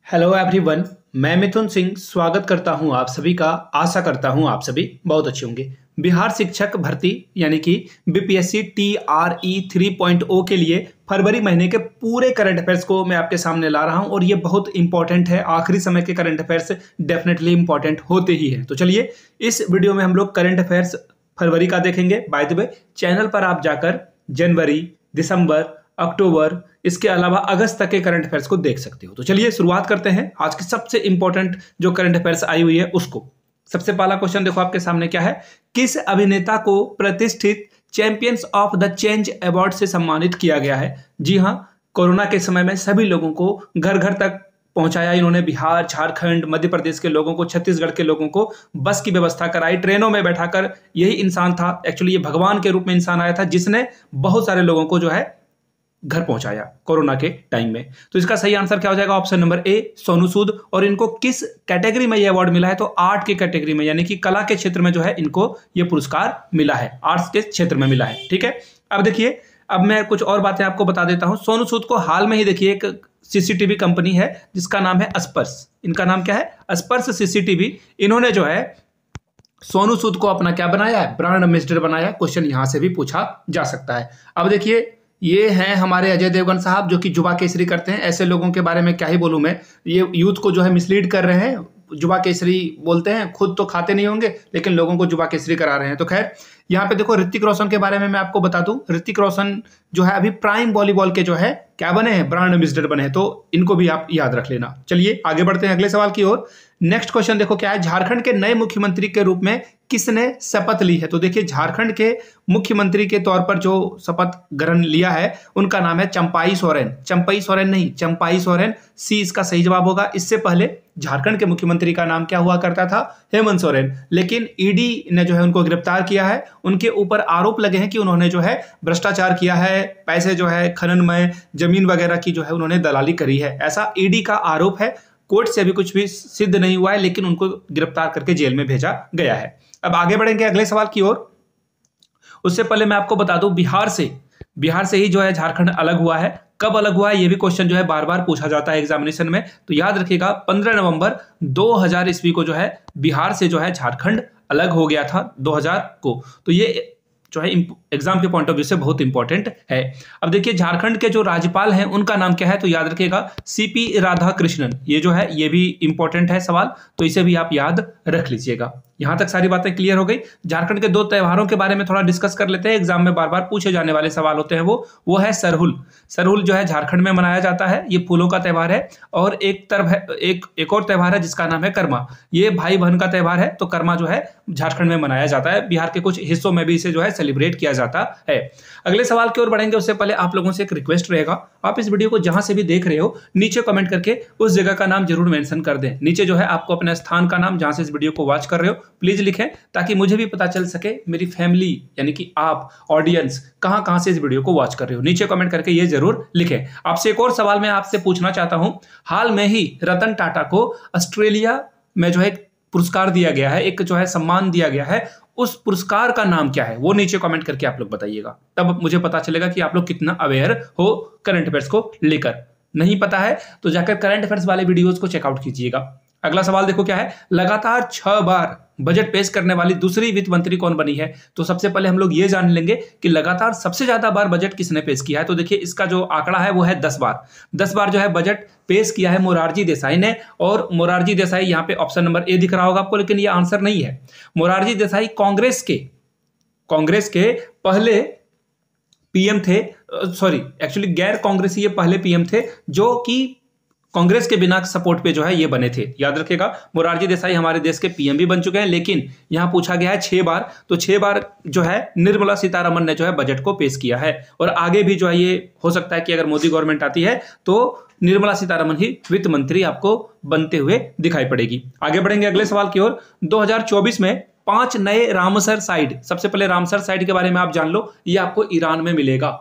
Hello everyone. मैं मिथुन सिंह स्वागत करता हूं आप सभी का। आशा करता हूं आप सभी बहुत अच्छे होंगे। बिहार शिक्षक भर्ती यानी कि बीपीएससी TRE 3.0 के लिए फरवरी महीने के पूरे करंट अफेयर्स को मैं आपके सामने ला रहा हूं और ये बहुत इंपॉर्टेंट है। आखिरी समय के करंट अफेयर्स डेफिनेटली इंपॉर्टेंट होते ही हैं। तो चलिए इस वीडियो में हम लोग करंट अफेयर्स फरवरी का देखेंगे। बाय द वे, चैनल पर आप जाकर जनवरी, दिसंबर, अक्टूबर, इसके अलावा अगस्त तक के करंट अफेयर्स को देख सकते हो। तो चलिए शुरुआत करते हैं आज की सबसे इंपॉर्टेंट जो करंट अफेयर्स आई हुई है उसको। सबसे पहला क्वेश्चन देखो आपके सामने क्या है। किस अभिनेता को प्रतिष्ठित champions of the change award से सम्मानित किया गया है? जी हां, कोरोना के समय में सभी लोगों को घर घर तक पहुंचाया इन्होंने। बिहार, झारखंड, मध्य प्रदेश के लोगों को, छत्तीसगढ़ के लोगों को बस की व्यवस्था कराई, ट्रेनों में बैठाकर। यही इंसान था, एक्चुअली ये भगवान के रूप में इंसान आया था जिसने बहुत सारे लोगों को जो है घर पहुंचाया कोरोना के टाइम में। तो इसका सही आंसर क्या हो जाएगा? Option number A, Sonu Sood. और इनको किस कैटेगरी में ये अवार्ड मिला है? तो आर्ट की कैटेगरी में, यानी कि कला के क्षेत्र में जो है इनको ये पुरस्कार मिला है, आर्ट्स के क्षेत्र में मिला है। ठीक है, अब देखिए, अब मैं कुछ और बातें आपको बता देता हूं। सोनू सूद को हाल में ही देखिए एक सीसीटीवी कंपनी है जिसका नाम है अस्पर्श। इनका नाम क्या है? अस्पर्श सीसीटीवी। इन्होंने जो है सोनू सूद को अपना क्या बनाया है? ब्रांड एम्बेसडर बनाया। क्वेश्चन यहां से भी पूछा जा सकता है। अब देखिए, ये हैं हमारे अजय देवगन साहब जो कि युवा केसरी करते हैं। ऐसे लोगों के बारे में क्या ही बोलूं मैं। ये यूथ को जो है मिसलीड कर रहे हैं। युवा केसरी बोलते हैं, खुद तो खाते नहीं होंगे लेकिन लोगों को युवा केसरी करा रहे हैं। तो खैर, यहाँ पे देखो ऋतिक रोशन के बारे में मैं आपको बता दूं। ऋतिक रोशन जो है अभी प्राइम वॉलीबॉल के जो है क्या बने हैं? ब्रांड एम्बेसडर बने हैं। तो इनको भी आप याद रख लेना। चलिए आगे बढ़ते हैं अगले सवाल की ओर। नेक्स्ट क्वेश्चन देखो क्या है। झारखंड के नए मुख्यमंत्री के रूप में किसने शपथ ली है? तो देखिए, झारखंड के मुख्यमंत्री के तौर पर जो शपथ ग्रहण लिया है उनका नाम है चंपाई सोरेन। चंपाई सोरेन नहीं, चंपाई सोरेन, सी इसका सही जवाब होगा। इससे पहले झारखंड के मुख्यमंत्री का नाम क्या हुआ करता था? हेमंत सोरेन। लेकिन ईडी ने जो है उनको गिरफ्तार किया है। उनके ऊपर आरोप लगे हैं कि उन्होंने जो है भ्रष्टाचार किया है, पैसे जो है खनन में, जमीन वगैरह की जो है उन्होंने दलाली करी है, ऐसा ईडी का आरोप है। कोर्ट से अभी कुछ भी सिद्ध नहीं हुआ है लेकिन उनको गिरफ्तार करके जेल में भेजा गया है। अब आगे बढ़ेंगे अगले सवाल की ओर। उससे पहले मैं आपको बता दूं, बिहार से ही जो है झारखंड अलग हुआ है। कब अलग हुआ है ये भी क्वेश्चन जो है बार बार पूछा जाता है एग्जामिनेशन में। तो याद रखिएगा, 15 नवंबर 2000 ईस्वी को जो है बिहार से जो है झारखंड अलग हो गया था 2000 को। तो ये जो है एग्जाम के पॉइंट ऑफ व्यू से बहुत इंपॉर्टेंट है। अब देखिए, झारखंड के जो राज्यपाल हैं उनका नाम क्या है? तो याद रखिएगा CP राधाकृष्णन। ये जो है ये भी इंपॉर्टेंट है सवाल, तो इसे भी आप याद रख लीजिएगा। यहां तक सारी बातें क्लियर हो गई। झारखंड के दो त्योहारों के बारे में थोड़ा डिस्कस कर लेते हैं। एग्जाम में बार बार पूछे जाने वाले सवाल होते हैं वो है सरहुल। सरहुल जो है झारखंड में मनाया जाता है। ये फूलों का त्योहार है। और एक तरफ है एक और त्योहार है जिसका नाम है कर्मा। ये भाई बहन का त्योहार है। तो कर्मा जो है झारखंड में मनाया जाता है। बिहार के कुछ हिस्सों में भी इसे जो है सेलिब्रेट किया जाता है। अगले सवाल की ओर बढ़ेंगे उससे पहले आप लोगों से एक रिक्वेस्ट रहेगा, आप इस वीडियो को जहां से भी देख रहे हो नीचे कमेंट करके उस जगह का नाम जरूर मेंशन कर दें। नीचे जो है आपको अपने स्थान का नाम जहां से इस वीडियो को वॉच कर रहे हो प्लीज लिखें, ताकि मुझे भी पता चल सके मेरी फैमिली यानी कि आप ऑडियंस कहां से इस वीडियो को वॉच कर रहे हो। नीचे कमेंट करके ये जरूर लिखें। आपसे एक और सवाल मैं आपसे पूछना चाहता हूं। हाल में ही रतन टाटा को ऑस्ट्रेलिया में जो है पुरस्कार दिया गया है, एक जो है सम्मान दिया गया है। उस पुरस्कार का नाम क्या है? वो नीचे कमेंट करके आप लोग बताइएगा, तब मुझे पता चलेगा कि आप लोग कितना अवेयर हो करंट अफेयर्स को लेकर। नहीं पता है तो जाकर करंट अफेयर्स वाले वीडियोस को चेकआउट कीजिएगा। अगला सवाल देखो क्या है। लगातार 6 बार बजट पेश करने वाली दूसरी वित्त मंत्री कौन बनी है? तो सबसे पहले हम लोग ये जान लेंगे कि लगातार सबसे ज्यादा बार बजट किसने पेश किया है। तो देखिए, इसका जो आंकड़ा है वो है 10 बार। 10 बार जो है बजट पेश किया है मोरारजी देसाई ने। और मोरारजी देसाई यहाँ पे ऑप्शन नंबर ए दिख रहा होगा आपको, लेकिन ये आंसर नहीं है। मोरारजी देसाई कांग्रेस के पहले पीएम थे। सॉरी, एक्चुअली गैर कांग्रेसी ये पहले पीएम थे जो कि कांग्रेस के बिना सपोर्ट पे जो है ये बने थे। याद रखिएगा, मोरारजी देसाई हमारे देश के पीएम भी बन चुके हैं, लेकिन यहां पूछा गया है 6 बार। तो 6 बार जो है निर्मला सीतारमण ने जो है बजट को पेश किया है। और आगे भी जो है ये हो सकता है कि अगर मोदी गवर्नमेंट आती है तो निर्मला सीतारमण ही वित्त मंत्री आपको बनते हुए दिखाई पड़ेगी। आगे बढ़ेंगे अगले सवाल की ओर। 2024 में 5 नए रामसर साइट, सबसे पहले रामसर साइट के बारे में आप जान लो, ये आपको ईरान में मिलेगा।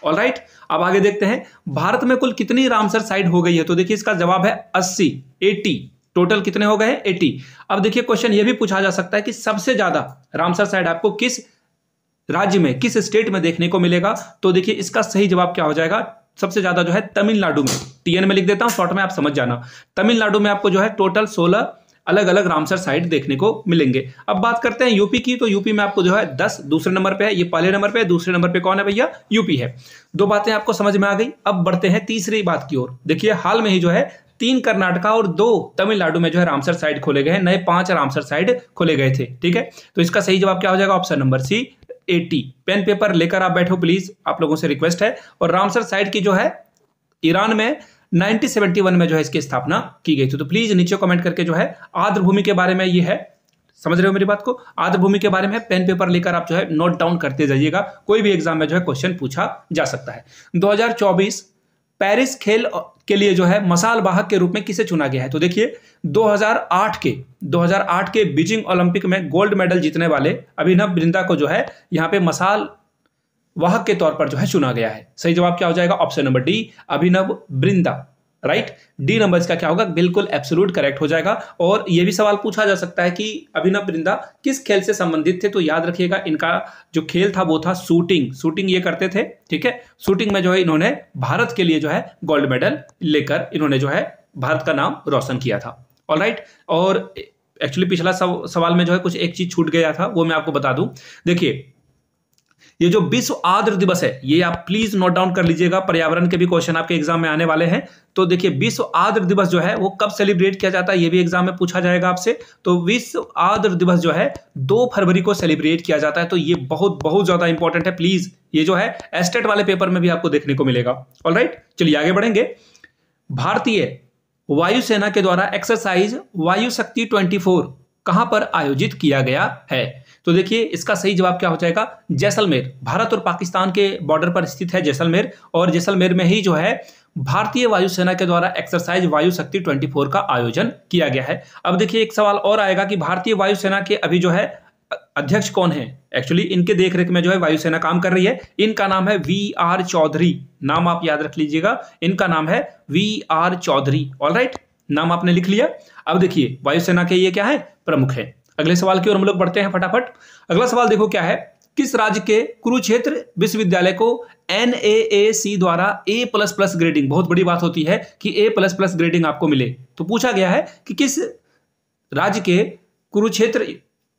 ऑलराइट, अब आगे देखते हैं भारत में कुल कितनी रामसर साइट हो गई है। तो देखिए, इसका जवाब है 80। टोटल कितने हो गए हैं? 80। अब देखिए, क्वेश्चन ये भी पूछा जा सकता है कि सबसे ज्यादा रामसर साइट आपको किस राज्य में, किस स्टेट में देखने को मिलेगा। तो देखिए, इसका सही जवाब क्या हो जाएगा? सबसे ज्यादा जो है तमिलनाडु में। TN में लिख देता हूं, शॉर्ट में आप समझ जाना। तमिलनाडु में आपको जो है टोटल 16 अलग अलग रामसर साइट देखने को मिलेंगे। अब बात करते हैं यूपी की, तो यूपी में आपको जो है 10 दूसरे नंबर पे है, ये पहले नंबर पे है, दूसरे नंबर पे कौन है भैया? यूपी है। दो बातें आपको समझ में आ गई। अब बढ़ते हैं तीसरी बात की ओर। देखिए हाल में ही जो है 3 कर्नाटका और 2 तमिलनाडु में जो है रामसर साइट खोले गए हैं, नए 5 रामसर साइट खोले गए थे। ठीक है, तो इसका सही जवाब क्या हो जाएगा? Option number C 80। Pen paper लेकर आप बैठो प्लीज, आप लोगों से रिक्वेस्ट है। और रामसर साइट की जो है ईरान में 1971 में जो है इसकी स्थापना की गई थी। तो प्लीज नीचे कमेंट करके जो है आर्द्र भूमि के बारे में, ये है, समझ रहे हो मेरी बात को? आर्द्र भूमि के बारे में पेन पेपर लेकर आप जो है नोट डाउन करते जाइएगा, कोई भी एग्जाम में जो है क्वेश्चन पूछा जा सकता है। 2024 पेरिस खेल के लिए जो है मसाल वाहक के रूप में किसे चुना गया है? तो देखिए 2008 के बीजिंग ओलंपिक में गोल्ड मेडल जीतने वाले अभिनव बिंद्रा को जो है यहाँ पे मसाल वाहक के तौर पर जो है चुना गया है। सही जवाब क्या हो जाएगा? Option number D, Abhinav Bindra. Right, D number इसका क्या होगा? बिल्कुल एब्सोल्यूट करेक्ट हो जाएगा। और यह भी सवाल पूछा जा सकता है कि अभिनव बिंद्रा किस खेल से संबंधित थे? तो याद रखिएगा इनका जो खेल था वो था शूटिंग ये करते थे। ठीक है, शूटिंग में जो है इन्होंने भारत के लिए जो है गोल्ड मेडल लेकर इन्होंने जो है भारत का नाम रोशन किया था। ऑलराइट, और एक्चुअली पिछला सवाल में जो है कुछ एक चीज छूट गया था, वो मैं आपको बता दूं। देखिए ये जो विश्व आर्द्र दिवस है, ये आप प्लीज नोट डाउन कर लीजिएगा, पर्यावरण के भी क्वेश्चन आपके एग्जाम में आने वाले हैं। तो देखिए विश्व आर्द्र दिवस जो है वो कब सेलिब्रेट किया जाता है, ये भी एग्जाम में पूछा जाएगा आपसे। तो विश्व आर्द्र दिवस जो है 2 फरवरी को सेलिब्रेट किया जाता है। तो ये बहुत बहुत ज्यादा इंपॉर्टेंट है, प्लीज ये जो है एस्टेट वाले पेपर में भी आपको देखने को मिलेगा। ऑलराइट, चलिए आगे बढ़ेंगे। भारतीय वायुसेना के द्वारा एक्सरसाइज वायु शक्ति 24 कहां पर आयोजित किया गया है? तो देखिए इसका सही जवाब क्या हो जाएगा? जैसलमेर। भारत और पाकिस्तान के बॉर्डर पर स्थित है जैसलमेर, और जैसलमेर में ही जो है भारतीय वायुसेना के द्वारा एक्सरसाइज वायु शक्ति 24 का आयोजन किया गया है। अब देखिए एक सवाल और आएगा कि भारतीय वायुसेना के अभी जो है अध्यक्ष कौन है? एक्चुअली इनके देखरेख में जो है वायुसेना काम कर रही है। इनका नाम है VR चौधरी। नाम आप याद रख लीजिएगा, इनका नाम है VR चौधरी। ऑलराइट, नाम आपने लिख लिया। अब देखिए वायुसेना के ये क्या है? प्रमुख है। अगले सवाल की ओर हम लोग बढ़ते हैं फटाफट। अगला सवाल देखो क्या है? किस राज्य के कुरुक्षेत्र विश्वविद्यालय को NAAC द्वारा A++ ग्रेडिंग, बहुत बड़ी बात होती है कि A++ ग्रेडिंग आपको मिले, तो पूछा गया है कि किस राज्य के कुरुक्षेत्र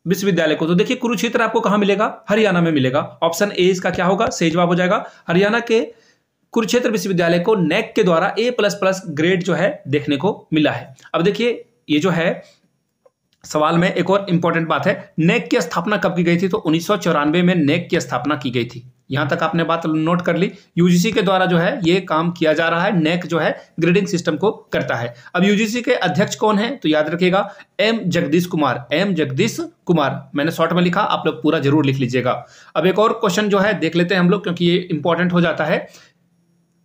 विश्वविद्यालय को? तो देखिए कुरुक्षेत्र आपको कहां मिलेगा? हरियाणा में मिलेगा। ऑप्शन ए इसका क्या होगा? सही जवाब हो जाएगा। हरियाणा के कुरुक्षेत्र विश्वविद्यालय को NAC के द्वारा A++ ग्रेड जो है देखने को मिला है। अब देखिए ये जो है सवाल में एक और इंपॉर्टेंट बात है, NAC की स्थापना कब की गई थी? तो 1994 में NAC की स्थापना की गई थी। यहां तक आपने बात नोट कर ली। UGC के द्वारा जो है ये काम किया जा रहा है, NAC जो है ग्रेडिंग सिस्टम को करता है। अब UGC के अध्यक्ष कौन है? तो याद रखिएगा M जगदीश कुमार। मैंने शॉर्ट में लिखा, आप लोग पूरा जरूर लिख लीजिएगा। अब एक और क्वेश्चन जो है देख लेते हैं हम लोग, क्योंकि ये इंपॉर्टेंट हो जाता है।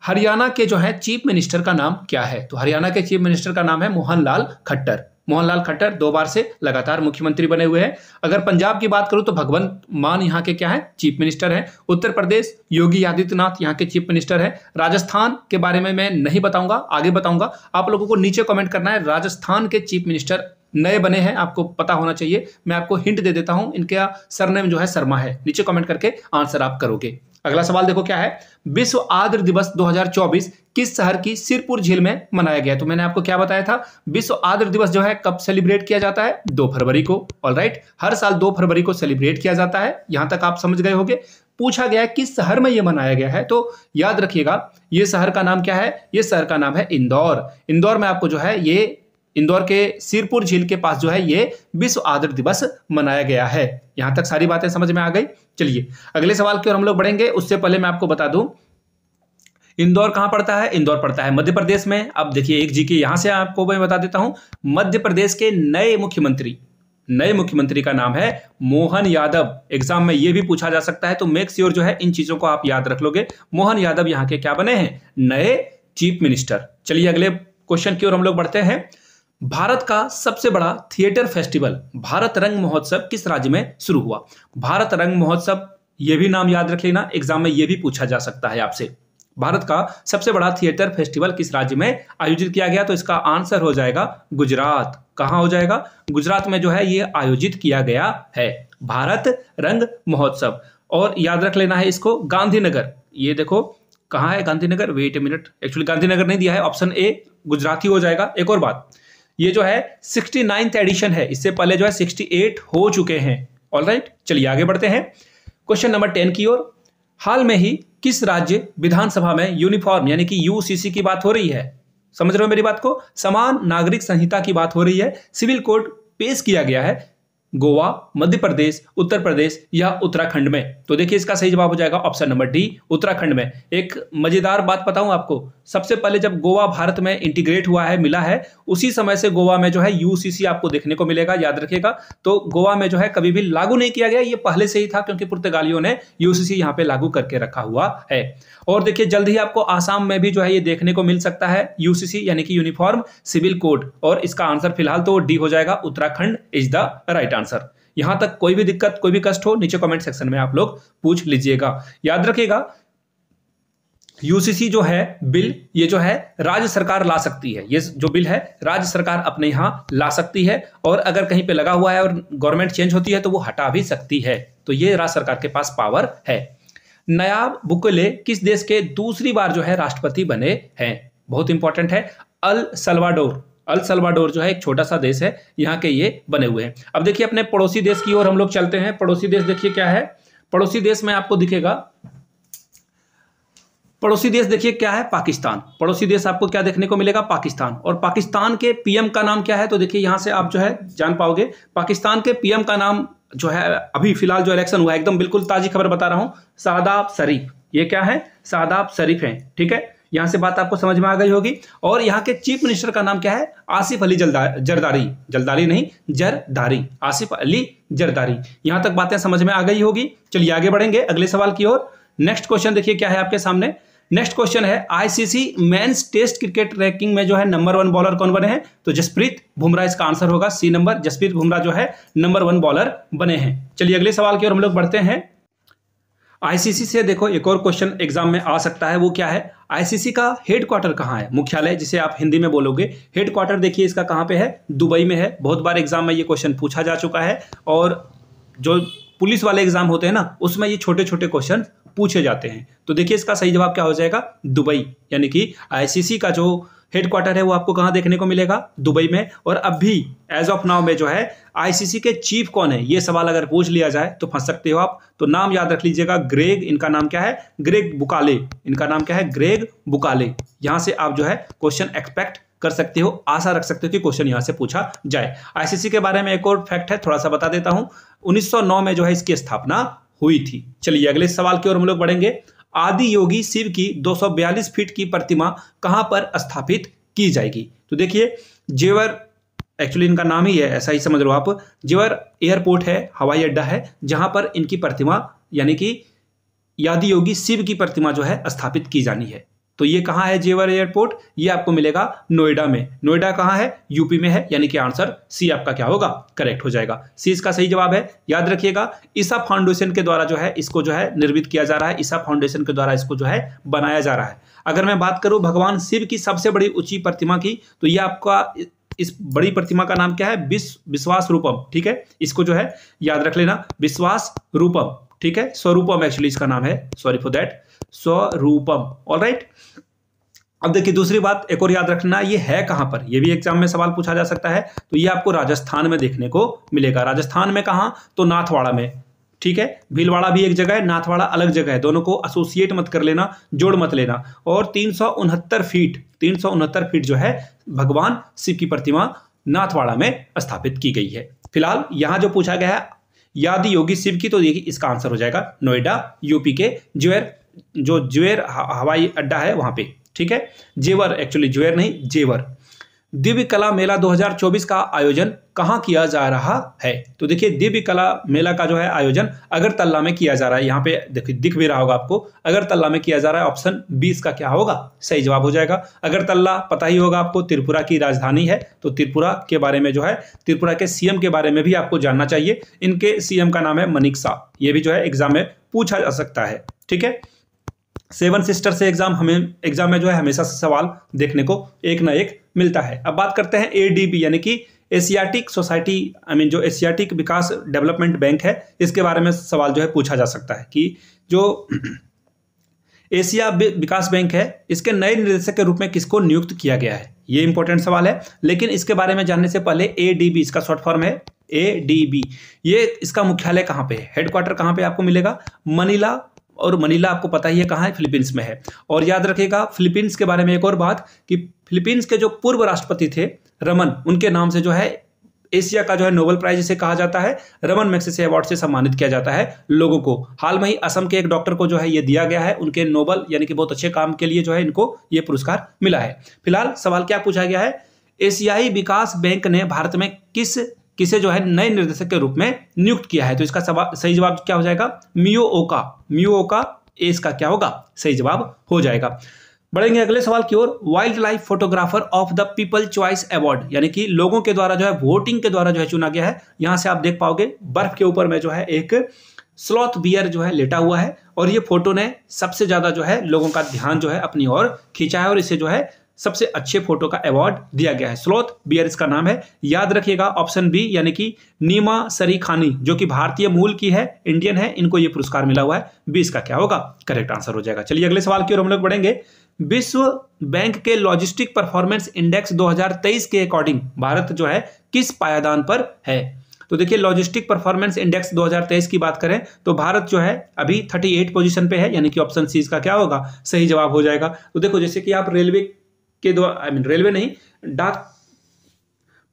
हरियाणा के जो है चीफ मिनिस्टर का नाम क्या है? तो हरियाणा के चीफ मिनिस्टर का नाम है मोहनलाल खट्टर। मोहनलाल खट्टर 2 बार से लगातार मुख्यमंत्री बने हुए हैं। अगर पंजाब की बात करूं तो भगवंत मान यहाँ के क्या है? चीफ मिनिस्टर हैं। उत्तर प्रदेश योगी आदित्यनाथ यहाँ के चीफ मिनिस्टर हैं। राजस्थान के बारे में मैं नहीं बताऊंगा, आगे बताऊंगा। आप लोगों को नीचे कमेंट करना है राजस्थान के चीफ मिनिस्टर नए बने हैं, आपको पता होना चाहिए। मैं आपको हिंट दे देता हूं, इनका सरनेम जो है शर्मा है। नीचे कमेंट करके आंसर आप करोगे। अगला सवाल देखो क्या है? विश्व आर्द्र दिवस 2024 किस शहर की सिरपुर झील में मनाया गया? तो मैंने आपको क्या बताया था? विश्व आर्द्र दिवस जो है कब सेलिब्रेट किया जाता है? 2 फरवरी को। ऑलराइट, हर साल 2 फरवरी को सेलिब्रेट किया जाता है। यहां तक आप समझ गए होंगे। पूछा गया है किस शहर में यह मनाया गया है, तो याद रखिएगा ये शहर का नाम क्या है? ये शहर का नाम है इंदौर। इंदौर में आपको जो है ये इंदौर के सिरपुर झील के पास जो है ये विश्व आर्द्र दिवस मनाया गया है। यहां तक सारी बातें समझ में आ गई। चलिए अगले सवाल की ओर हम लोग बढ़ेंगे। उससे पहले मैं आपको बता दूं इंदौर कहां पड़ता है? इंदौर पड़ता है मध्य प्रदेश में। अब देखिए एक जीके यहां से आपको मैं बता देता हूं। मध्य प्रदेश के नए मुख्यमंत्री का नाम है मोहन यादव। एग्जाम में यह भी पूछा जा सकता है, तो मेक श्योर जो है इन चीजों को आप याद रख लोगे। मोहन यादव यहाँ के क्या बने हैं? नए चीफ मिनिस्टर। चलिए अगले क्वेश्चन की ओर हम लोग बढ़ते हैं। भारत का सबसे बड़ा थिएटर फेस्टिवल भारत रंग महोत्सव किस राज्य में शुरू हुआ? भारत रंग महोत्सव, यह भी नाम याद रख लेना, एग्जाम में यह भी पूछा जा सकता है आपसे। भारत का सबसे बड़ा थिएटर फेस्टिवल किस राज्य में आयोजित किया गया? तो इसका आंसर हो जाएगा गुजरात। कहां हो जाएगा? गुजरात में जो है ये आयोजित किया गया है भारत रंग महोत्सव। और याद रख लेना है इसको, गांधीनगर। ये देखो कहाँ है Gandhinagar, wait a minute, actually Gandhinagar नहीं दिया है, ऑप्शन ए गुजरात ही हो जाएगा। एक और बात, ये जो है 69th एडिशन है, इससे पहले जो है 68 हो चुके हैं। ऑलराइट, चलिए आगे बढ़ते हैं क्वेश्चन नंबर 10 की ओर। हाल में ही किस राज्य विधानसभा में यूनिफॉर्म यानी कि यूसीसी की बात हो रही है? समझ रहे हो मेरी बात को? समान नागरिक संहिता की बात हो रही है, सिविल कोड पेश किया गया है गोवा, मध्य प्रदेश, उत्तर प्रदेश या उत्तराखंड में। तो देखिए इसका सही जवाब हो जाएगा ऑप्शन नंबर डी, उत्तराखंड में। एक मजेदार बात बताऊं आपको, सबसे पहले जब गोवा भारत में इंटीग्रेट हुआ है, मिला है, उसी समय से गोवा में जो है यूसीसी आपको देखने को मिलेगा, याद रखिएगा। तो गोवा में जो है कभी भी लागू नहीं किया गया, ये पहले से ही था क्योंकि पुर्तगालियों ने यूसीसी यहाँ पे लागू करके रखा हुआ है। और देखिए जल्द ही आपको आसाम में भी जो है ये देखने को मिल सकता है यूसीसी यानी कि यूनिफॉर्म सिविल कोड, और इसका आंसर फिलहाल तो डी हो जाएगा, Uttarakhand is the right answer. यहां तक कोई भी दिक्कत, कोई भी कष्ट हो, नीचे कमेंट सेक्शन में आप लोग पूछ लीजिएगा। याद रखिएगा यूसीसी जो है बिल, ये जो है राज्य सरकार ला सकती है, ये जो बिल है राज्य सरकार अपने यहां ला सकती है, और अगर कहीं पे लगा हुआ है और गवर्नमेंट चेंज होती है तो वो हटा भी सकती है। तो ये राज्य सरकार के पास पावर है। नायाब बुकेले किस देश के दूसरी बार जो है राष्ट्रपति बने हैं? बहुत इंपॉर्टेंट है, अल सल्वाडोर। अल सल्वाडोर जो है एक छोटा सा देश है, यहाँ के ये बने हुए हैं। अब देखिए अपने पड़ोसी देश की ओर हम लोग चलते हैं। पड़ोसी देश देखिए क्या है, पड़ोसी देश में आपको दिखेगा, पड़ोसी देश देखिए क्या है, पाकिस्तान। पड़ोसी देश आपको क्या देखने को मिलेगा, पाकिस्तान। और पाकिस्तान के पीएम का नाम क्या है? तो देखिए यहां से आप जो है जान पाओगे, पाकिस्तान के पीएम का नाम जो है अभी फिलहाल जो इलेक्शन हुआ है, एकदम बिल्कुल ताजी खबर बता रहा हूं, शाहबाज शरीफ। ये क्या है, शाहबाज शरीफ है, ठीक है। यहां से बात आपको समझ में आ गई होगी। और यहाँ के चीफ मिनिस्टर का नाम क्या है, आसिफ अली जरदारी। जरदारी नहीं, जरदारी, आसिफ अली जरदारी। यहां तक बातें समझ में आ गई होगी। चलिए आगे बढ़ेंगे अगले सवाल की ओर। नेक्स्ट क्वेश्चन देखिए क्या है आपके सामने। नेक्स्ट क्वेश्चन है, ICC men's test cricket ranking में जो है नंबर 1 बॉलर कौन बने हैं? तो जसप्रीत बुमराह इसका आंसर होगा, सी नंबर। जसप्रीत बुमराह जो है नंबर 1 बॉलर बने हैं। चलिए अगले सवाल की ओर हम लोग बढ़ते हैं। आईसीसी से देखो एक और क्वेश्चन एग्जाम में आ सकता है, वो क्या है, आईसीसी का हेडक्वार्टर कहाँ है, मुख्यालय जिसे आप हिंदी में बोलोगे। हेडक्वार्टर देखिए इसका कहाँ पे है, दुबई में है। बहुत बार एग्जाम में ये क्वेश्चन पूछा जा चुका है, और जो पुलिस वाले एग्जाम होते हैं ना, उसमें ये छोटे छोटे क्वेश्चन पूछे जाते हैं। तो देखिए इसका सही जवाब क्या हो जाएगा, दुबई। यानी कि आईसीसी का जो हेडक्वार्टर है वो आपको कहां देखने को मिलेगा, दुबई में। और अभी एज ऑफ नाउ में जो है आईसीसी के चीफ कौन है, ये सवाल अगर पूछ लिया जाए तो फंस सकते हो आप। तो नाम याद रख लीजिएगा, ग्रेग, इनका नाम क्या है, ग्रेग बुकाले। इनका नाम क्या है, ग्रेग बुकाले। यहां से आप जो है क्वेश्चन एक्सपेक्ट कर सकते हो, आशा रख सकते हो कि क्वेश्चन यहां से पूछा जाए। आईसीसी के बारे में एक और फैक्ट है, थोड़ा सा बता देता हूं। 1909 में जो है इसकी स्थापना हुई थी। चलिए अगले सवाल की ओर हम लोग बढ़ेंगे। आदि योगी शिव की 242 फीट की प्रतिमा कहां पर स्थापित की जाएगी? तो देखिए जेवर, एक्चुअली इनका नाम ही है, ऐसा ही समझ लो आप। जेवर एयरपोर्ट है, हवाई अड्डा है, जहां पर इनकी प्रतिमा यानी कि आदि योगी शिव की प्रतिमा जो है स्थापित की जानी है। तो ये कहां है जेवर एयरपोर्ट? ये आपको मिलेगा नोएडा में। नोएडा कहां है, यूपी में है। यानी कि आंसर सी आपका क्या होगा, करेक्ट हो जाएगा। सी इसका सही जवाब है। याद रखिएगा ईसा फाउंडेशन के द्वारा जो है इसको जो है निर्मित किया जा रहा है, ईसा फाउंडेशन के द्वारा इसको जो है बनाया जा रहा है। अगर मैं बात करूं भगवान शिव की सबसे बड़ी ऊंची प्रतिमा की, तो ये आपका इस बड़ी प्रतिमा का नाम क्या है, विश्वास रूपम, ठीक है। इसको जो है याद रख लेना, विश्वास रूपम, ठीक है। स्वरूपम एक्चुअली इसका नाम है, सॉरी फॉर दैट, स्वरूपम। ऑलराइट, अब देखिए दूसरी बात एक और याद रखना, ये है कहां पर, ये भी एग्जाम में सवाल पूछा जा सकता है। तो ये आपको राजस्थान में देखने को मिलेगा। राजस्थान में कहां, तो नाथवाड़ा में, ठीक है। भीलवाड़ा भी एक जगह है, नाथवाड़ा अलग जगह है, दोनों को एसोसिएट मत कर लेना, जोड़ मत लेना। और 369 फीट जो है भगवान शिव की प्रतिमा नाथवाड़ा में स्थापित की गई है। फिलहाल यहां जो पूछा गया है आदि योगी शिव की, तो देखिए इसका आंसर हो जाएगा नोएडा, यूपी के ज्वेर हवाई अड्डा है वहां पे, ठीक है। जेवर, एक्चुअली ज्वेर नहीं, जेवर। दिव्य कला मेला 2024 का आयोजन कहां किया जा रहा है? तो देखिए दिव्य कला मेला का जो है आयोजन अगरतला में किया जा रहा है। यहाँ पे देखिए दिख भी रहा होगा आपको, अगरतला में किया जा रहा है। ऑप्शन 20 का क्या होगा, सही जवाब हो जाएगा। अगरतला पता ही होगा आपको, त्रिपुरा की राजधानी है। तो त्रिपुरा के बारे में जो है, त्रिपुरा के सीएम के बारे में भी आपको जानना चाहिए। इनके सीएम का नाम है मनिक शाह। ये भी जो है एग्जाम में पूछा जा सकता है, ठीक है। 7 सिस्टर से एग्जाम में जो है हमेशा से सवाल देखने को एक ना एक मिलता है। अब बात करते हैं एडीबी यानी कि एशियाटिक सोसाइटी, जो एशियाटिक विकास डेवलपमेंट बैंक है, इसके बारे में सवाल जो है पूछा जा सकता है कि जो एशिया विकास बैंक है, इसके नए निदेशक के रूप में किसको नियुक्त किया गया है? ये इंपॉर्टेंट सवाल है, लेकिन इसके बारे में जानने से पहले एडीबी, इसका शॉर्ट फॉर्म है एडीबी, ये इसका मुख्यालय कहाँ पे है, हेडक्वार्टर कहाँ पे आपको मिलेगा? मनीला, और मनीला आपको पता ही है कहाँ है, फिलीपींस में है। और याद रखिएगा फिलीपींस के बारे में एक और बात कि फिलीपींस के जो पूर्व राष्ट्रपति थे रमन, उनके नाम से जो है एशिया का जो है नोबेल प्राइज इसे कहा जाता है, रमन मैग्सेसे अवार्ड से सम्मानित किया जाता है लोगों को। हाल में ही असम के एक डॉक्टर को जो है ये दिया गया है, उनके नोबेल यानी कि बहुत अच्छे काम के लिए जो है इनको ये पुरस्कार मिला है। फिलहाल सवाल क्या पूछा गया है? एशियाई विकास बैंक ने भारत में किसे जो है नए निर्देशक के रूप में नियुक्त किया है? तो इसका सही जवाब क्या हो जाएगा? मियोओका इसका क्या होगा? सही जवाब हो जाएगा। बढ़ेंगे अगले सवाल की ओर। Wild life photographer of the people choice award, यानी कि लोगों के द्वारा जो है वोटिंग के द्वारा जो है चुना गया है। यहां से आप देख पाओगे बर्फ के ऊपर में जो है एक स्लॉथ बियर जो है लेटा हुआ है, और ये फोटो ने सबसे ज्यादा जो है लोगों का ध्यान जो है अपनी ओर खींचा है, और इसे जो है सबसे अच्छे फोटो का अवार्ड दिया गया है। स्लॉथ बियर इसका नाम है। याद रखिएगा ऑप्शन बी, यानी कि नीमा सरीखानी, जो कि भारतीय मूल की है, इंडियन है, इनको ये पुरस्कार मिला हुआ है। बी इसका क्या होगा? करेक्ट आंसर हो जाएगा। चलिए अगले सवाल की ओर हम लोग बढ़ेंगे। विश्व बैंक के लॉजिस्टिक परफॉर्मेंस इंडेक्स 2023 के अकॉर्डिंग भारत जो है किस पायदान पर है? तो देखिए लॉजिस्टिक परफॉर्मेंस इंडेक्स 2023 की बात करें तो भारत जो है अभी 38 पोजीशन पे है, यानी कि ऑप्शन सी इसका क्या होगा? सही जवाब हो जाएगा। तो देखो जैसे कि आप रेलवे के द्वारा, रेलवे नहीं, डाक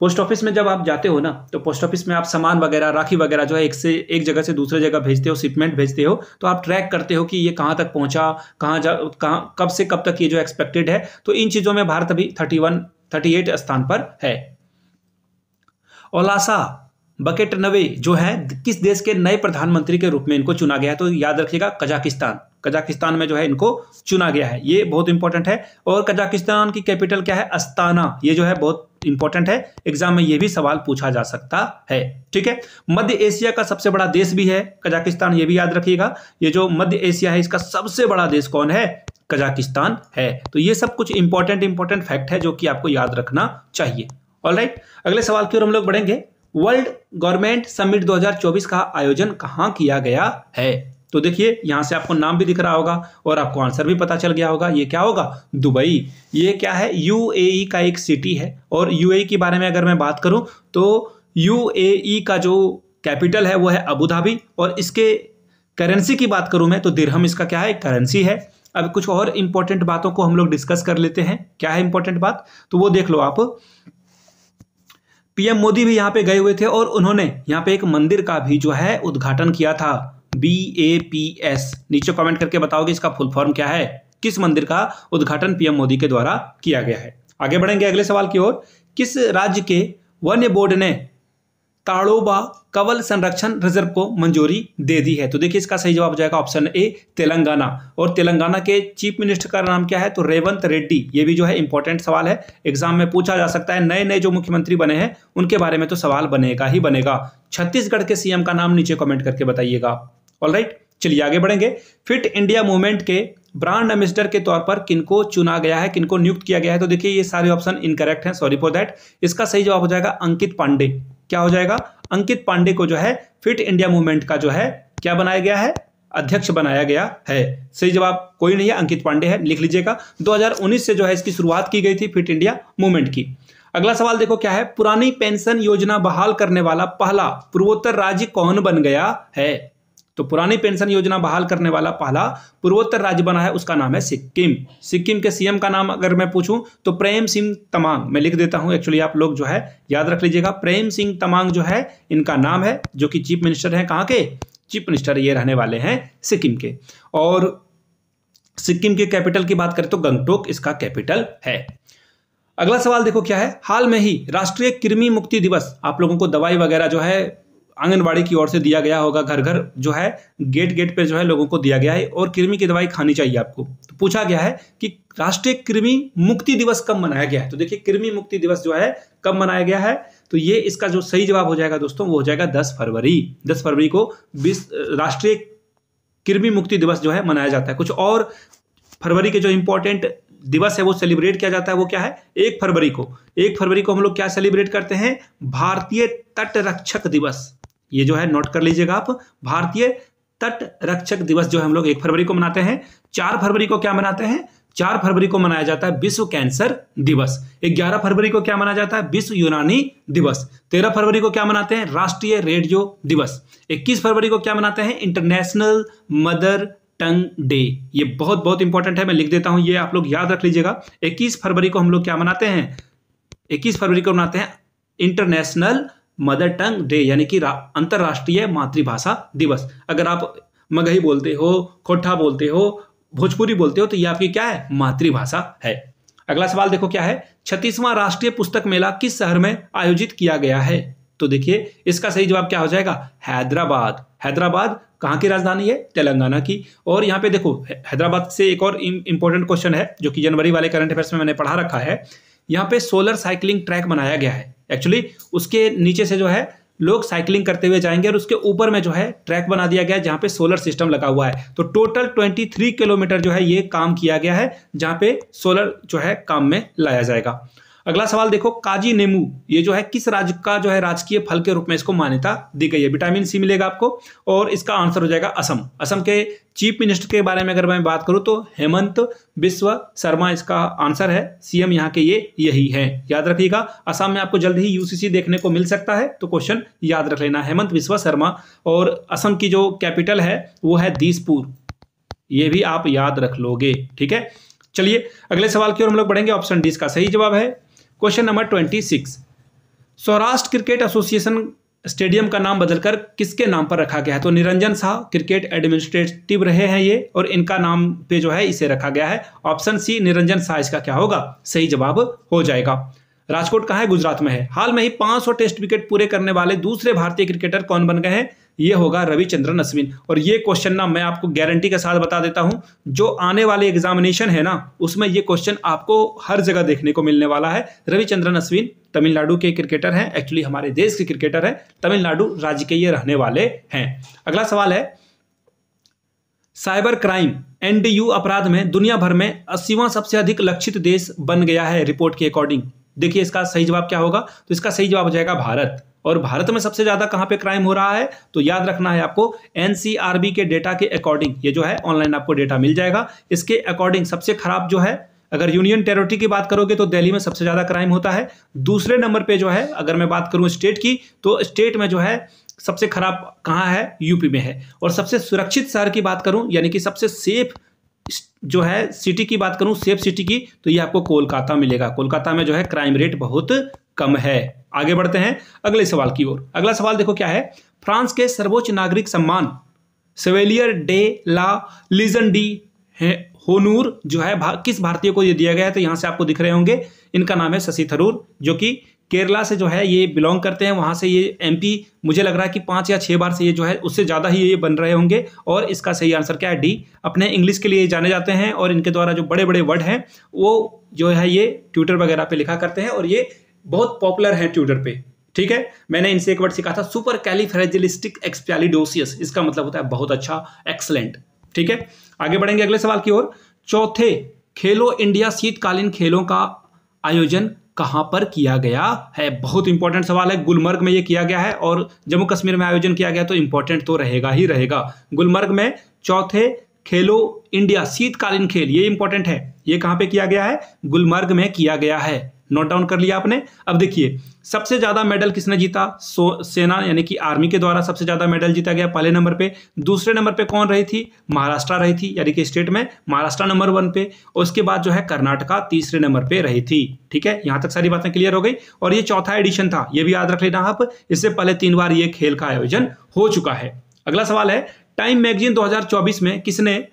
पोस्ट ऑफिस में जब आप जाते हो ना, तो पोस्ट ऑफिस में आप सामान वगैरह, राखी वगैरह जो है एक जगह से दूसरे जगह भेजते हो, शिपमेंट भेजते हो, तो आप ट्रैक करते हो कि ये कहाँ तक पहुंचा, कहाँ कब से कब तक ये जो एक्सपेक्टेड है। तो इन चीजों में भारत अभी 38 स्थान पर है। ओलासा बकेटनवे जो है किस देश के नए प्रधानमंत्री के रूप में इनको चुना गया है? तो याद रखिएगा कजाकिस्तान में जो है इनको चुना गया है, ये बहुत इंपॉर्टेंट है। और कजाकिस्तान की कैपिटल क्या है? अस्ताना, ये जो है बहुत इंपॉर्टेंट है, एग्जाम में ये भी सवाल पूछा जा सकता है। ठीक है, मध्य एशिया का सबसे बड़ा देश भी है कजाकिस्तान, ये भी याद रखिएगा। ये जो मध्य एशिया है इसका सबसे बड़ा देश कौन है? कजाकिस्तान है। तो ये सब कुछ इंपॉर्टेंट फैक्ट है जो कि आपको याद रखना चाहिए। ऑलराइट, अगले सवाल की ओर हम लोग बढ़ेंगे। वर्ल्ड गवर्नमेंट समिट 2024 का आयोजन कहां किया गया है? तो देखिए यहां से आपको नाम भी दिख रहा होगा और आपको आंसर भी पता चल गया होगा। ये क्या होगा? दुबई। ये क्या है? यूएई का एक सिटी है। और यूएई के बारे में अगर मैं बात करूं तो यूएई का जो कैपिटल है वो है अबू धाबी, और इसके करेंसी की बात करूं मैं तो दिरहम इसका क्या है? करेंसी है। अब कुछ और इंपॉर्टेंट बातों को हम लोग डिस्कस कर लेते हैं। क्या है इंपॉर्टेंट बात? तो वो देख लो आप। पीएम मोदी भी यहाँ पे गए हुए थे और उन्होंने यहाँ पे एक मंदिर का भी जो है उद्घाटन किया था, BAPS। नीचे कमेंट करके बताओगे इसका फुल फॉर्म क्या है, किस मंदिर का उद्घाटन पीएम मोदी के द्वारा किया गया है। आगे बढ़ेंगे अगले सवाल की ओर। किस राज्य के वन्य बोर्ड ने ताड़ोबा कवल संरक्षण रिजर्व को मंजूरी दे दी है? तो देखिए इसका सही जवाब हो जाएगा ऑप्शन ए, तेलंगाना। और तेलंगाना के चीफ मिनिस्टर का नाम क्या है? तो रेवंत रेड्डी। ये भी जो है इंपॉर्टेंट सवाल है, एग्जाम में पूछा जा सकता है। नए नए जो मुख्यमंत्री बने हैं उनके बारे में तो सवाल बनेगा ही बनेगा। छत्तीसगढ़ के सीएम का नाम नीचे कमेंट करके बताइएगा। ऑलराइट, चलिए आगे बढ़ेंगे। फिट इंडिया मूवमेंट के ब्रांड एम्बेसडर के तौर पर किनको चुना गया है, किनको नियुक्त किया गया है? तो देखिए ये सारे ऑप्शन इनकरेक्ट हैं, सॉरी फॉर दैट। इसका सही जवाब हो जाएगा अंकित पांडे। क्या हो जाएगा? अंकित पांडे को जो है फिट इंडिया मूवमेंट का जो है क्या बनाया गया है? अध्यक्ष बनाया गया है। सही जवाब कोई नहीं है, अंकित पांडे है, लिख लीजिएगा। 2019 से जो है इसकी शुरुआत की गई थी फिट इंडिया मूवमेंट की। अगला सवाल देखो क्या है। पुरानी पेंशन योजना बहाल करने वाला पहला पूर्वोत्तर राज्य कौन बन गया है? तो पुरानी पेंशन योजना बहाल करने वाला पहला पूर्वोत्तर राज्य बना है, उसका नाम है सिक्किम। सिक्किम के सीएम का नाम अगर मैं पूछूं तो प्रेम सिंह तमांग, मैं लिख देता हूं, एक्चुअली आप लोग जो है याद रख लीजिएगा। प्रेम सिंह तमांग जो है इनका नाम है, जो कि चीफ मिनिस्टर है। कहां के चीफ मिनिस्टर? ये रहने वाले हैं सिक्किम के। और सिक्किम के कैपिटल की बात करें तो गंगटोक इसका कैपिटल है। अगला सवाल देखो क्या है। हाल में ही राष्ट्रीय कृमि मुक्ति दिवस, आप लोगों को दवाई वगैरह जो है आंगनबाड़ी की ओर से दिया गया होगा, घर घर जो है गेट पे जो है लोगों को दिया गया है, और कृमि की दवाई खानी चाहिए आपको। तो पूछा गया है कि राष्ट्रीय कृमि मुक्ति दिवस कब मनाया गया है? तो देखिए कृमि मुक्ति दिवस जो है कब मनाया गया है? तो ये इसका जो सही जवाब हो जाएगा दोस्तों वो हो जाएगा 10 फरवरी। 10 फरवरी को राष्ट्रीय कृमि मुक्ति दिवस जो है मनाया जाता है। कुछ और फरवरी के जो इंपॉर्टेंट दिवस है वो सेलिब्रेट किया जाता है, वो क्या है? 1 फरवरी को। 1 फरवरी को हम लोग क्या सेलिब्रेट करते हैं? भारतीय तट रक्षक दिवस। ये जो है नोट कर लीजिएगा आप, भारतीय तट रक्षक दिवस जो हम लोग 1 फरवरी को मनाते हैं। 4 फरवरी को क्या मनाते हैं? 4 फरवरी को मनाया जाता है विश्व कैंसर दिवस। 11 फरवरी को क्या मनाया जाता है? विश्व यूनानी दिवस। 13 फरवरी को क्या मनाते हैं? राष्ट्रीय रेडियो दिवस। 21 फरवरी को क्या मनाते हैं? International mother tongue day. ये बहुत बहुत इंपॉर्टेंट है, मैं लिख देता हूं, ये आप लोग याद रख लीजिएगा। 21 फरवरी को हम लोग क्या मनाते हैं? 21 फरवरी को मनाते हैं इंटरनेशनल मदर टंग डे, यानी कि अंतरराष्ट्रीय मातृभाषा दिवस। अगर आप मगही बोलते हो, खोटा बोलते हो, भोजपुरी बोलते हो, तो ये आपकी क्या है? मातृभाषा है। अगला सवाल देखो क्या है? 36वां राष्ट्रीय पुस्तक मेला किस शहर में आयोजित किया गया है? तो देखिए इसका सही जवाब क्या हो जाएगा? हैदराबाद। हैदराबाद कहाँ की राजधानी है? तेलंगाना की। और यहाँ पे देखो हैदराबाद से एक और इंपॉर्टेंट क्वेश्चन है जो कि जनवरी वाले करंट अफेयर्स में मैंने पढ़ा रखा है। यहाँ पे सोलर साइकिलिंग ट्रैक बनाया गया है। एक्चुअली उसके नीचे से जो है लोग साइकिलिंग करते हुए जाएंगे और उसके ऊपर में जो है ट्रैक बना दिया गया है जहां पे सोलर सिस्टम लगा हुआ है। तो टोटल 23 किलोमीटर जो है ये काम किया गया है जहां पे सोलर जो है काम में लाया जाएगा। अगला सवाल देखो, काजी नींबू ये जो है किस राज्य का जो है राजकीय फल के रूप में इसको मान्यता दी गई है? विटामिन सी मिलेगा आपको और इसका आंसर हो जाएगा असम। असम के चीफ मिनिस्टर के बारे में अगर मैं बात करूं तो हेमंत बिस्वा शर्मा इसका आंसर है। सीएम यहाँ के ये यही है, याद रखिएगा। असम में आपको जल्द ही यूसीसी देखने को मिल सकता है, तो क्वेश्चन याद रख लेना, हेमंत बिस्वा शर्मा। और असम की जो कैपिटल है वो है दिसपुर, ये भी आप याद रख लोगे, ठीक है। चलिए अगले सवाल की ओर हम लोग बढ़ेंगे। ऑप्शन डी इसका सही जवाब है। Question number 26, Saurashtra cricket association stadium का नाम बदलकर किसके नाम पर रखा गया है? तो निरंजन शाह क्रिकेट एडमिनिस्ट्रेटिव रहे हैं ये, और इनका नाम पे जो है इसे रखा गया है। ऑप्शन सी निरंजन शाह इसका क्या होगा? सही जवाब हो जाएगा। राजकोट कहाँ है? गुजरात में है। हाल में ही 500 टेस्ट विकेट पूरे करने वाले दूसरे भारतीय क्रिकेटर कौन बन गए हैं? ये होगा रविचंद्रन अश्विन। और ये क्वेश्चन ना मैं आपको गारंटी के साथ बता देता हूं, जो आने वाले एग्जामिनेशन है ना उसमें ये क्वेश्चन आपको हर जगह देखने को मिलने वाला है। रविचंद्रन अश्विन तमिलनाडु के क्रिकेटर हैं, एक्चुअली हमारे देश के क्रिकेटर हैं, तमिलनाडु राज्य के ये रहने वाले हैं। अगला सवाल है, साइबर क्राइम एनडीयू अपराध में दुनिया भर में 80वां सबसे अधिक लक्षित देश बन गया है रिपोर्ट के अकॉर्डिंग। देखिए इसका सही जवाब क्या होगा? तो इसका सही जवाब हो जाएगा भारत। और भारत में सबसे ज्यादा कहां पे क्राइम हो रहा है? तो याद रखना है आपको, एनसीआरबी के डेटा के अकॉर्डिंग, ये जो है ऑनलाइन आपको डेटा मिल जाएगा, इसके अकॉर्डिंग सबसे खराब जो है, अगर यूनियन टेरिटरी की बात करोगे तो दिल्ली में सबसे ज्यादा क्राइम होता है। दूसरे नंबर पे जो है अगर मैं बात करूं स्टेट की, तो स्टेट में जो है सबसे खराब कहां है? यूपी में है। और सबसे सुरक्षित शहर की बात करूं, यानी कि सबसे सेफ जो है सिटी की बात करूं, सेफ सिटी की, तो ये आपको कोलकाता मिलेगा। कोलकाता में जो है क्राइम रेट बहुत कम है। आगे बढ़ते हैं अगले सवाल की ओर। अगला सवाल देखो क्या है, फ्रांस के सर्वोच्च नागरिक सम्मान सेवेलियर डे ला लीजन डी होनूर जो है किस भारतीय को ये दिया गया है? तो यहां से आपको दिख रहे होंगे, इनका नाम है शशि थरूर, जो कि केरला से जो है ये बिलोंग करते हैं। वहां से ये एमपी, मुझे लग रहा है कि 5 या 6 बार से ये जो है उससे ज्यादा ही ये बन रहे होंगे। और इसका सही आंसर क्या है? डी। अपने इंग्लिश के लिए जाने जाते हैं और इनके द्वारा जो बड़े बड़े वर्ड हैं वो जो है ये ट्विटर वगैरह पे लिखा करते हैं और ये बहुत पॉपुलर है ट्विटर पे, ठीक है। मैंने इनसे एक वर्ड सीखा था, सुपर कैलिफ्रैजिलिस्टिक एक्सपियालिडोसियस, इसका मतलब होता है बहुत अच्छा, एक्सलेंट, ठीक है। आगे बढ़ेंगे अगले सवाल की ओर। चौथे खेलो इंडिया शीतकालीन खेलों का आयोजन कहां पर किया गया है? बहुत इंपॉर्टेंट सवाल है। गुलमर्ग में ये किया गया है और जम्मू कश्मीर में आयोजन किया गया, तो इंपॉर्टेंट तो रहेगा ही रहेगा। गुलमर्ग में चौथे खेलो इंडिया शीतकालीन खेल, ये इंपॉर्टेंट है। ये कहां पे किया गया है? गुलमर्ग में किया गया है। नोट डाउन कर लिया आपने। अब देखिए सबसे ज्यादा मेडल किसने जीता? सेना यानी कि आर्मी के द्वारा सबसे ज्यादा मेडल जीता गया पहले नंबर पे। दूसरे नंबर पे कौन रही थी? महाराष्ट्र रही थी, यानी कि स्टेट में महाराष्ट्र नंबर 1 पे। और उसके बाद जो है कर्नाटका तीसरे नंबर पे रही थी, ठीक है। यहां तक सारी बातें क्लियर हो गई। और ये चौथा एडिशन था, ये भी याद रख लेना आप। इससे पहले 3 बार ये खेल का आयोजन हो चुका है। अगला सवाल है, टाइम मैगजीन 2024 में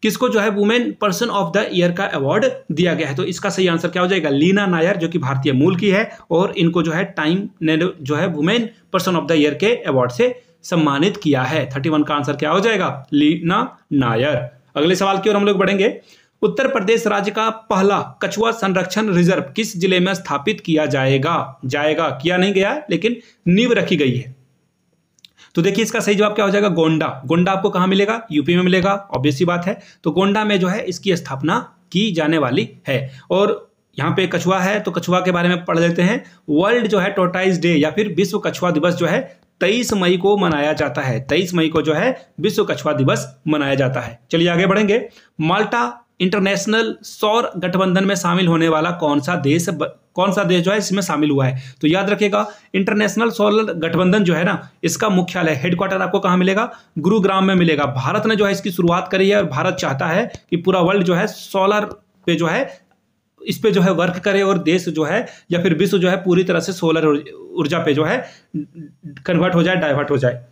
किसको जो है women person of the year का अवार्ड दिया गया है? तो इसका सही आंसर क्या हो जाएगा? लीना नायर, जो कि भारतीय मूल की है और इनको जो है टाइम ने जो है women person of the year के अवार्ड से सम्मानित किया है। 31 का आंसर क्या हो जाएगा? लीना नायर। अगले सवाल की ओर हम लोग बढ़ेंगे। उत्तर प्रदेश राज्य का पहला कछुआ संरक्षण रिजर्व किस जिले में स्थापित किया जाएगा? किया नहीं गया लेकिन नींव रखी गई है। तो देखिए इसका सही जवाब क्या हो जाएगा? गोंडा। गोंडा आपको कहां मिलेगा? यूपी में मिलेगा, ऑब्वियस सी बात है। तो गोंडा में जो है इसकी स्थापना की जाने वाली है। और यहाँ पे कछुआ है तो कछुआ के बारे में पढ़ लेते हैं। वर्ल्ड जो है टोर्टाइज डे या फिर विश्व कछुआ दिवस जो है 23 मई को मनाया जाता है। 23 मई को जो है विश्व कछुआ दिवस मनाया जाता है। चलिए आगे बढ़ेंगे। माल्टा इंटरनेशनल सौर गठबंधन में शामिल होने वाला कौन सा देश जो है इसमें शामिल हुआ है? तो याद रखिएगा, इंटरनेशनल सौर गठबंधन जो है ना, इसका मुख्यालय हेडक्वार्टर आपको कहाँ मिलेगा? गुरुग्राम में मिलेगा। भारत ने जो है इसकी शुरुआत करी है और भारत चाहता है कि पूरा वर्ल्ड जो है सोलर पे जो है इस पे जो है वर्क करे और देश जो है या फिर विश्व जो है पूरी तरह से सोलर ऊर्जा पे जो है कन्वर्ट हो जाए, डाइवर्ट हो जाए।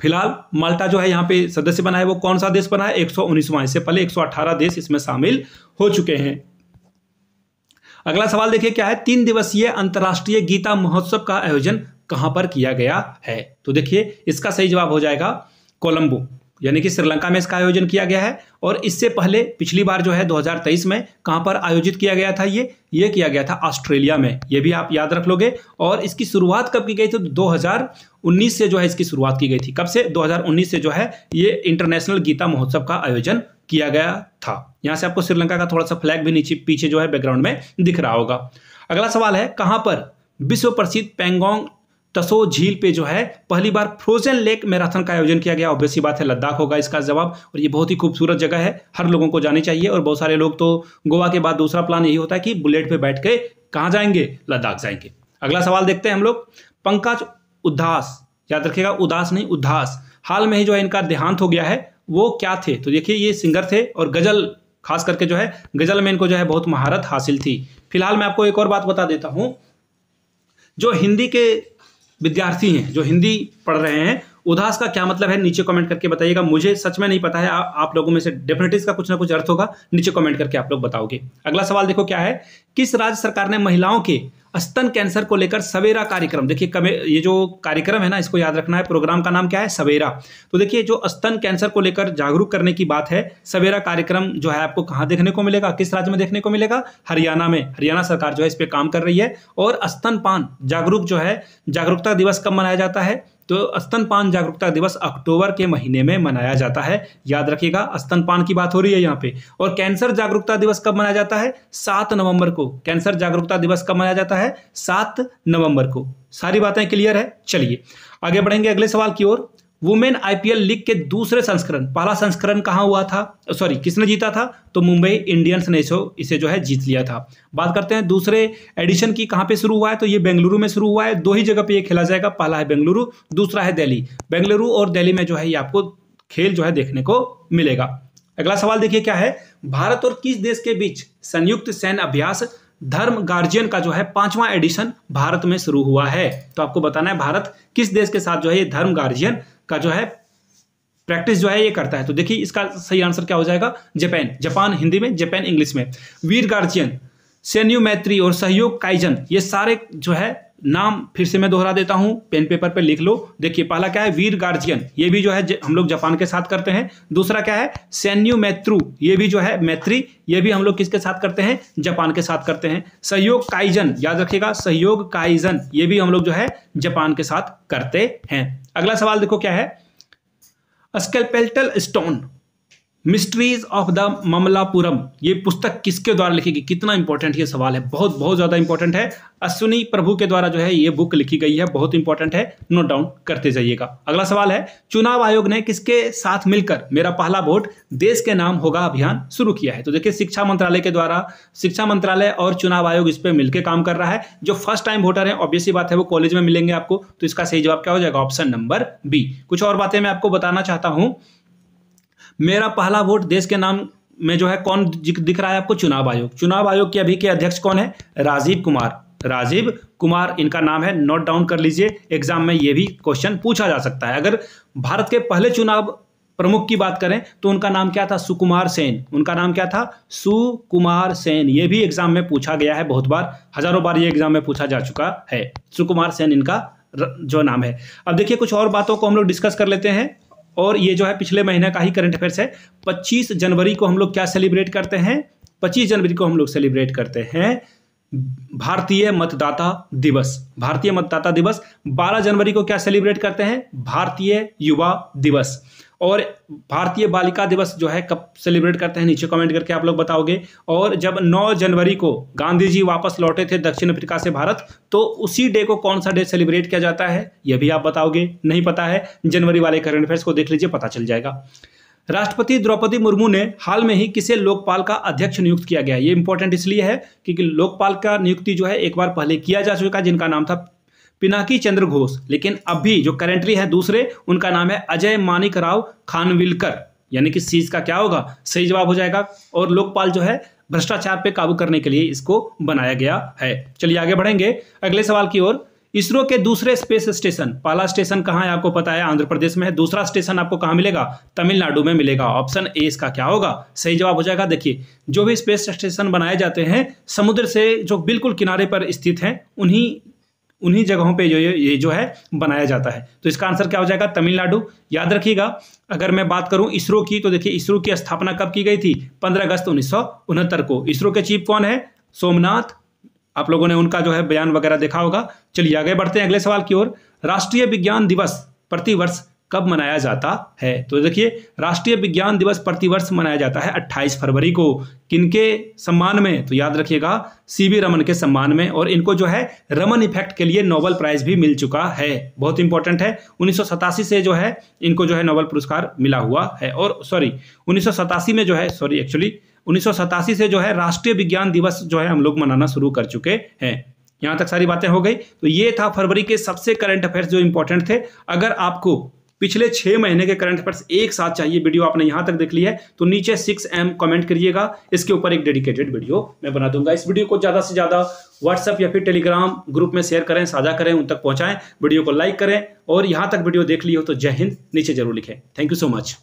फिलहाल माल्टा जो है यहाँ पे सदस्य बना है, वो कौन सा देश बना है? 119वां। इससे पहले 118 देश इसमें शामिल हो चुके हैं। अगला सवाल देखिए क्या है? 3 दिवसीय अंतर्राष्ट्रीय गीता महोत्सव का आयोजन कहां पर किया गया है? तो देखिए इसका सही जवाब हो जाएगा कोलंबो, यानी कि श्रीलंका में इसका आयोजन किया गया है। और इससे पहले पिछली बार जो है 2023 में कहां पर आयोजित किया गया था? ये किया गया था ऑस्ट्रेलिया में। ये भी आप याद रख लोगे। और इसकी शुरुआत कब की गई थी? 2019 से जो है इसकी शुरुआत की गई थी। कब से? 2019 से जो है ये इंटरनेशनल गीता महोत्सव का आयोजन किया गया था। यहां से आपको श्रीलंका का थोड़ा सा फ्लैग भी नीचे पीछे जो है बैकग्राउंड में दिख रहा होगा। अगला सवाल है, कहां पर विश्व प्रसिद्ध पेंगोंग तसो झील पे जो है पहली बार फ्रोजन लेक मैराथन का आयोजन किया गया? ऑब्वियस सी बात है, लद्दाख होगा इसका जवाब। और ये बहुत ही खूबसूरत जगह है, हर लोगों को जानी चाहिए। और बहुत सारे लोग तो गोवा के बाद दूसरा प्लान यही होता है कि बुलेट पे बैठ के कहां जाएंगे? लद्दाख जाएंगे। अगला सवाल देखते हैं हम लोग। पंकज उधास, याद रखिएगा उदास नहीं उद्धास, हाल में ही जो है इनका देहांत हो गया है। वो क्या थे? तो देखिए ये सिंगर थे और गजल, खास करके जो है गजल में इनको जो है बहुत महारत हासिल थी। फिलहाल मैं आपको एक और बात बता देता हूं, जो हिंदी के विद्यार्थी हैं, जो हिंदी पढ़ रहे हैं, उदास का क्या मतलब है नीचे कमेंट करके बताइएगा। मुझे सच में नहीं पता है, आप लोगों में से डेफिनेटली इसका कुछ ना कुछ अर्थ होगा, नीचे कमेंट करके आप लोग बताओगे। अगला सवाल देखो क्या है? किस राज्य सरकार ने महिलाओं के स्तन कैंसर को लेकर सवेरा कार्यक्रम, देखिए ये जो कार्यक्रम है ना, इसको याद रखना है, प्रोग्राम का नाम क्या है? सवेरा। तो देखिए जो स्तन कैंसर को लेकर जागरूक करने की बात है, सवेरा कार्यक्रम जो है आपको कहां देखने को मिलेगा? किस राज्य में देखने को मिलेगा? हरियाणा में। हरियाणा सरकार जो है इस पे काम कर रही है। और स्तनपान जागरूकता दिवस कब मनाया जाता है? तो स्तनपान जागरूकता दिवस अक्टूबर के महीने में मनाया जाता है। याद रखिएगा, स्तनपान की बात हो रही है यहाँ पे। और कैंसर जागरूकता दिवस कब मनाया जाता है? 7 नवंबर को। कैंसर जागरूकता दिवस कब मनाया जाता है? 7 नवंबर को। सारी बातें क्लियर है? चलिए आगे बढ़ेंगे अगले सवाल की ओर। वुमेन आईपीएल लीग के दूसरे संस्करण, पहला संस्करण कहां हुआ था? सॉरी, किसने जीता था? तो मुंबई इंडियंस ने इसे जो है जीत लिया था। बात करते हैं दूसरे एडिशन की, कहां पे शुरू हुआ है? तो ये बेंगलुरु में शुरू हुआ है। 2 ही जगह पे ये खेला जाएगा, पहला है बेंगलुरु, दूसरा है दिल्ली। बेंगलुरु और दिल्ली में जो है ये आपको खेल जो है देखने को मिलेगा। अगला सवाल देखिए क्या है? भारत और किस देश के बीच संयुक्त सैन्य अभ्यास धर्म गार्जियन का जो है 5वां एडिशन भारत में शुरू हुआ है? तो आपको बताना है भारत किस देश के साथ जो है ये धर्म गार्जियन का जो है प्रैक्टिस जो है ये करता है। तो देखिए इसका सही आंसर क्या हो जाएगा? जापान। जापान हिंदी में, जापान इंग्लिश में। वीर गार्जियन, सैन्य मैत्री और सहयोग काइजन, ये सारे जो है नाम फिर से मैं दोहरा देता हूं, पेन पेपर पे लिख लो। देखिए पहला क्या है? वीर गार्जियन, ये भी जो है हम लोग जापान के साथ करते हैं। दूसरा क्या है? सैन्य मैत्रु, ये भी जो है मैत्री, ये भी हम लोग किसके साथ करते हैं? जापान के साथ करते हैं। सहयोग काइजन, याद रखिएगा सहयोग काइजन, ये भी हम लोग जो है जापान के साथ करते हैं। अगला सवाल देखो क्या है? Sculptural stone mysteries of the Mamallapuram, ये पुस्तक किसके द्वारा लिखी गई? कितना इंपॉर्टेंट ये सवाल है, बहुत बहुत ज्यादा इंपॉर्टेंट है। अश्विनी प्रभु के द्वारा जो है ये बुक लिखी गई है, बहुत इंपॉर्टेंट है, नोट डाउन करते जाइएगा। अगला सवाल है, चुनाव आयोग ने किसके साथ मिलकर मेरा पहला वोट देश के नाम होगा अभियान शुरू किया है? तो देखिए शिक्षा मंत्रालय के द्वारा, शिक्षा मंत्रालय और चुनाव आयोग इस पे मिलकर काम कर रहा है। जो फर्स्ट टाइम वोटर है ऑब्वियसली बात है वो कॉलेज में मिलेंगे आपको, तो इसका सही जवाब क्या हो जाएगा? Option number B. कुछ और बातें मैं आपको बताना चाहता हूं। मेरा पहला वोट देश के नाम में जो है कौन दिख रहा है आपको? चुनाव आयोग। चुनाव आयोग के अभी के अध्यक्ष कौन है? राजीव कुमार। राजीव कुमार इनका नाम है, नोट डाउन कर लीजिए, एग्जाम में ये भी क्वेश्चन पूछा जा सकता है। अगर भारत के पहले चुनाव प्रमुख की बात करें तो उनका नाम क्या था? सुकुमार सेन। उनका नाम क्या था? सुकुमार सेन। ये भी एग्जाम में पूछा गया है बहुत बार, हजारों बार ये एग्जाम में पूछा जा चुका है। सुकुमार सेन इनका जो नाम है। अब देखिए कुछ और बातों को हम लोग डिस्कस कर लेते हैं, और ये जो है पिछले महीने का ही करंट अफेयर्स है। 25 जनवरी को हम लोग क्या सेलिब्रेट करते हैं? 25 जनवरी को हम लोग सेलिब्रेट करते हैं भारतीय मतदाता दिवस। भारतीय मतदाता दिवस। 12 जनवरी को क्या सेलिब्रेट करते हैं? भारतीय युवा दिवस। और भारतीय बालिका दिवस जो है कब सेलिब्रेट करते हैं, नीचे कमेंट करके आप लोग बताओगे। और जब 9 जनवरी को गांधी जी वापस लौटे थे दक्षिण अफ्रीका से भारत, तो उसी डे को कौन सा डे सेलिब्रेट किया जाता है, यह भी आप बताओगे। नहीं पता है, जनवरी वाले करंट अफेयर्स को देख लीजिए, पता चल जाएगा। राष्ट्रपति द्रौपदी मुर्मू ने हाल में ही किसे लोकपाल का अध्यक्ष नियुक्त किया गया। ये इंपॉर्टेंट इसलिए है क्योंकि लोकपाल का नियुक्ति जो है एक बार पहले किया जा चुका, जिनका नाम था पिनाकी चंद्र घोष, लेकिन अभी जो करेंटली है दूसरे, उनका नाम है अजय मानिक राव खानविलकर। यानी कि सीज का क्या होगा, सही जवाब हो जाएगा। और लोकपाल जो है भ्रष्टाचार पे काबू करने के लिए इसको बनाया गया है। चलिए आगे बढ़ेंगे अगले सवाल की ओर। इसरो के दूसरे स्पेस स्टेशन, पहला स्टेशन कहां है आपको पता है, आंध्र प्रदेश में है। दूसरा स्टेशन आपको कहां मिलेगा, तमिलनाडु में मिलेगा। ऑप्शन ए इसका क्या होगा, सही जवाब हो जाएगा। देखिए जो भी स्पेस स्टेशन बनाए जाते हैं समुद्र से जो बिल्कुल किनारे पर स्थित हैं, उन्हीं जगहों पे ये जो है बनाया जाता है। तो इसका आंसर क्या हो जाएगा, तमिलनाडु। याद रखिएगा, अगर मैं बात करूं इसरो की, तो देखिए इसरो की स्थापना कब की गई थी, 15 अगस्त 1969 को। इसरो के चीफ कौन है, सोमनाथ। आप लोगों ने उनका जो है बयान वगैरह देखा होगा। चलिए आगे बढ़ते हैं अगले सवाल की ओर। राष्ट्रीय विज्ञान दिवस प्रतिवर्ष कब मनाया जाता है। तो देखिए राष्ट्रीय विज्ञान दिवस प्रतिवर्ष मनाया जाता है 28 फरवरी को। किनके सम्मान में, तो याद रखिएगा सीवी रमन के सम्मान में। और इनको जो है रमन इफेक्ट के लिए नोबेल प्राइज भी मिल चुका है, बहुत इंपॉर्टेंट है। 1987 से जो है इनको जो है नोबेल पुरस्कार मिला हुआ है। और 1987 में जो है 1987 से जो है राष्ट्रीय विज्ञान दिवस जो है हम लोग मनाना शुरू कर चुके हैं। यहां तक सारी बातें हो गई। तो ये था फरवरी के सबसे करंट अफेयर्स जो इंपॉर्टेंट थे। अगर आपको पिछले 6 महीने के करंट अफेयर्स एक साथ चाहिए, वीडियो आपने यहां तक देख ली है, तो नीचे 6M कमेंट करिएगा, इसके ऊपर एक डेडिकेटेड वीडियो मैं बना दूंगा। इस वीडियो को ज्यादा से ज्यादा व्हाट्सएप या फिर टेलीग्राम ग्रुप में शेयर करें, साझा करें, उन तक पहुंचाएं, वीडियो को लाइक करें। और यहां तक वीडियो देख ली हो तो जय हिंद नीचे जरूर लिखें। Thank you so much.